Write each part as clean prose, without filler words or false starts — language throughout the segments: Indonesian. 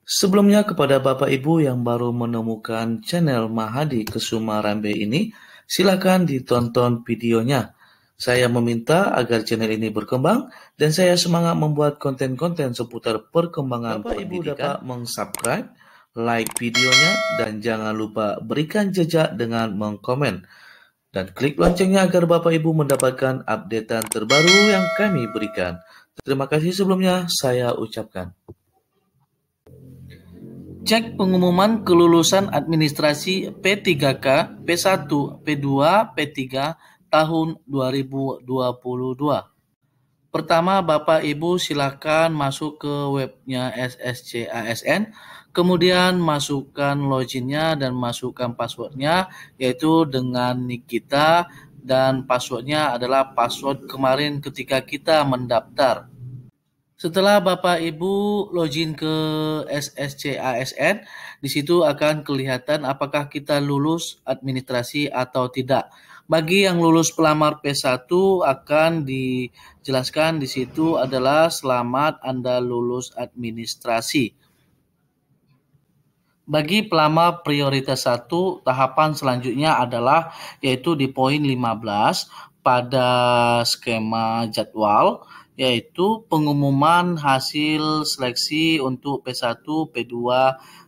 Sebelumnya kepada Bapak Ibu yang baru menemukan channel Mahadi Kesuma Rambe ini, silakan ditonton videonya. Saya meminta agar channel ini berkembang dan saya semangat membuat konten-konten seputar perkembangan Bapak Ibu dapat meng-subscribe, like videonya, dan jangan lupa berikan jejak dengan mengkomen. Dan klik loncengnya agar Bapak Ibu mendapatkan updatean terbaru yang kami berikan. Terima kasih sebelumnya saya ucapkan. Cek pengumuman kelulusan administrasi P3K, P1, P2, P3 tahun 2022. Pertama, Bapak Ibu silakan masuk ke webnya SSC-ASN, kemudian masukkan loginnya dan masukkan passwordnya, yaitu dengan nick kita, dan passwordnya adalah password kemarin ketika kita mendaftar. Setelah Bapak Ibu login ke SSC-ASN, di situ akan kelihatan apakah kita lulus administrasi atau tidak. Bagi yang lulus pelamar P1 akan dijelaskan di situ adalah selamat Anda lulus administrasi. Bagi pelamar prioritas 1, tahapan selanjutnya adalah yaitu di poin 15 pada skema jadwal, yaitu pengumuman hasil seleksi untuk P1, P2,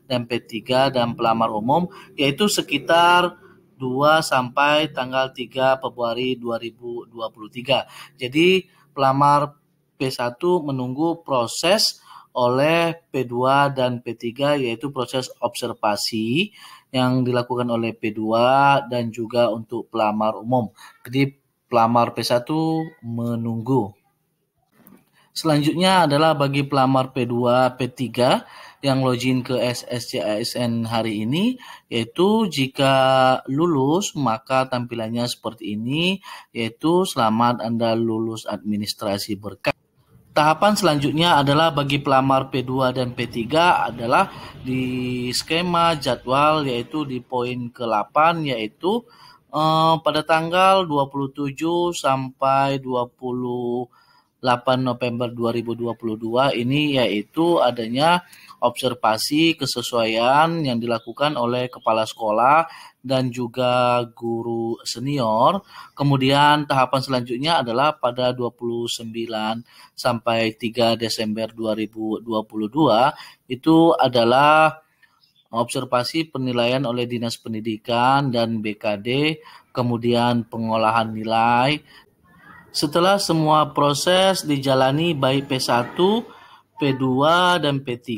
dan P3 dan pelamar umum, yaitu sekitar 2 sampai tanggal 3 Februari 2023. Jadi pelamar P1 menunggu proses oleh P2 dan P3, yaitu proses observasi yang dilakukan oleh P2 dan juga untuk pelamar umum. Jadi pelamar P1 menunggu. Selanjutnya adalah bagi pelamar P2, P3 yang login ke SSC-ASN hari ini, yaitu jika lulus maka tampilannya seperti ini, yaitu selamat Anda lulus administrasi berkas. Tahapan selanjutnya adalah bagi pelamar P2 dan P3 adalah di skema jadwal, yaitu di poin ke-8, yaitu pada tanggal 27 sampai 28 November 2022 ini, yaitu adanya observasi kesesuaian yang dilakukan oleh kepala sekolah dan juga guru senior. Kemudian tahapan selanjutnya adalah pada 29 sampai 3 Desember 2022 itu adalah observasi penilaian oleh Dinas Pendidikan dan BKD, kemudian pengolahan nilai. Setelah semua proses dijalani baik P1, P2, dan P3,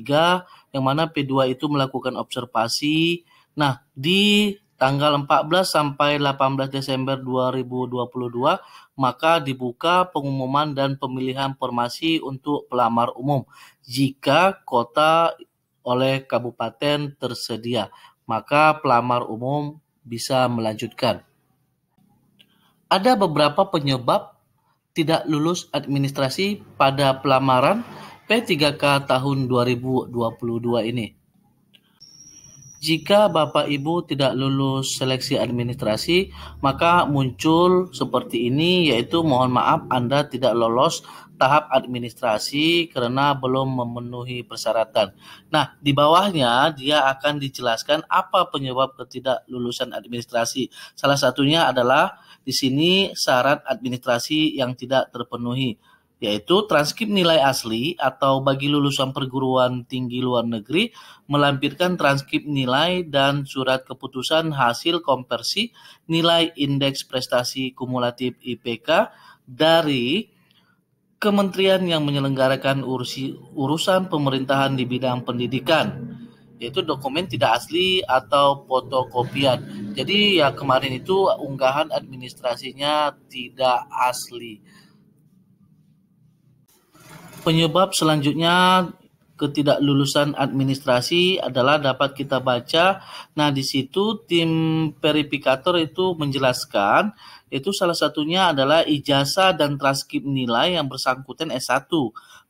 yang mana P2 itu melakukan observasi. Nah, di tanggal 14 sampai 18 Desember 2022, maka dibuka pengumuman dan pemilihan formasi untuk pelamar umum. Jika kota oleh kabupaten tersedia, maka pelamar umum bisa melanjutkan. Ada beberapa penyebab tidak lulus administrasi pada pelamaran P3K tahun 2022 ini. Jika Bapak Ibu tidak lulus seleksi administrasi, maka muncul seperti ini, yaitu mohon maaf Anda tidak lolos tahap administrasi karena belum memenuhi persyaratan. Nah, di bawahnya dia akan dijelaskan apa penyebab ketidaklulusan administrasi. Salah satunya adalah di sini syarat administrasi yang tidak terpenuhi, yaitu transkrip nilai asli atau bagi lulusan perguruan tinggi luar negeri melampirkan transkrip nilai dan surat keputusan hasil konversi nilai indeks prestasi kumulatif IPK dari kementerian yang menyelenggarakan urusan pemerintahan di bidang pendidikan, yaitu dokumen tidak asli atau fotokopian. Jadi ya kemarin itu unggahan administrasinya tidak asli. Penyebab selanjutnya ketidaklulusan administrasi adalah dapat kita baca. Nah, di situ tim verifikator itu menjelaskan, itu salah satunya adalah ijazah dan transkrip nilai yang bersangkutan S1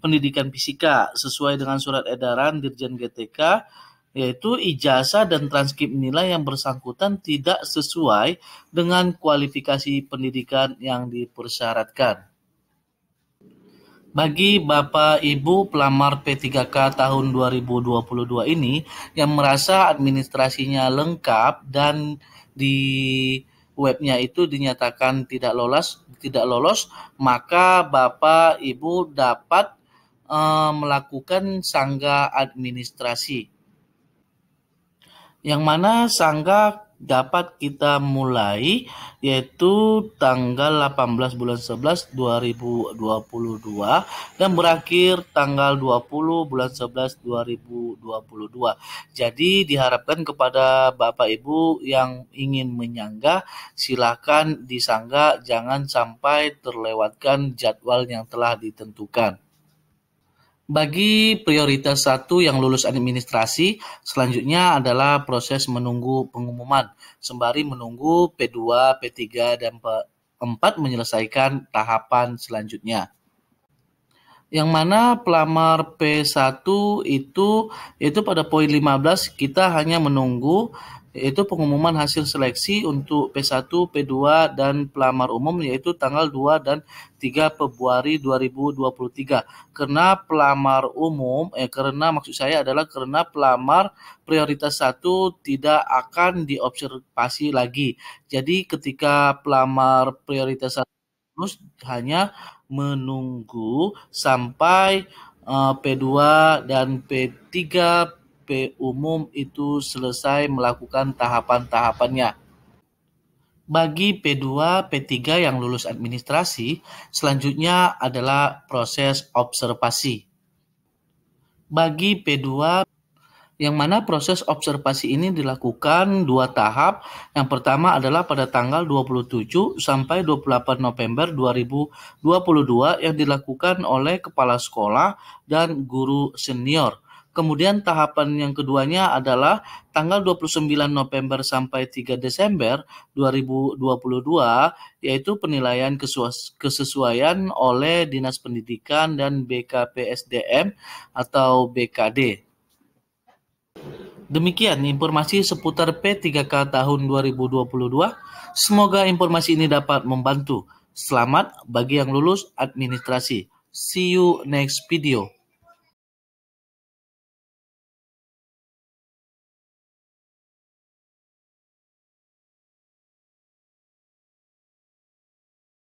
Pendidikan Fisika sesuai dengan surat edaran Dirjen GTK, yaitu ijazah dan transkrip nilai yang bersangkutan tidak sesuai dengan kualifikasi pendidikan yang dipersyaratkan. Bagi Bapak Ibu pelamar P3K tahun 2022 ini yang merasa administrasinya lengkap dan di webnya itu dinyatakan tidak lolos, maka Bapak Ibu dapat melakukan sanggah administrasi. Yang mana sanggah dapat kita mulai yaitu tanggal 18 bulan 11 2022 dan berakhir tanggal 20 bulan 11 2022. Jadi diharapkan kepada Bapak Ibu yang ingin menyanggah silakan disanggah, jangan sampai terlewatkan jadwal yang telah ditentukan. Bagi prioritas 1 yang lulus administrasi, selanjutnya adalah proses menunggu pengumuman, sembari menunggu P2, P3, dan P4 menyelesaikan tahapan selanjutnya. Yang mana pelamar P1 itu pada poin 15 kita hanya menunggu yaitu pengumuman hasil seleksi untuk P1, P2 dan pelamar umum yaitu tanggal 2 dan 3 Februari 2023. Karena pelamar prioritas 1 tidak akan diobservasi lagi. Jadi ketika pelamar prioritas 1 lulus hanya menunggu sampai P2 dan P3 P umum itu selesai melakukan tahapan-tahapannya. Bagi P2, P3 yang lulus administrasi, selanjutnya adalah proses observasi. Bagi P2, yang mana proses observasi ini dilakukan 2 tahap. Yang pertama adalah pada tanggal 27 sampai 28 November 2022 yang dilakukan oleh kepala sekolah dan guru senior. Kemudian tahapan yang keduanya adalah tanggal 29 November sampai 3 Desember 2022 yaitu penilaian kesesuaian oleh Dinas Pendidikan dan BKPSDM atau BKD. Demikian informasi seputar P3K tahun 2022. Semoga informasi ini dapat membantu. Selamat bagi yang lulus administrasi. See you next video.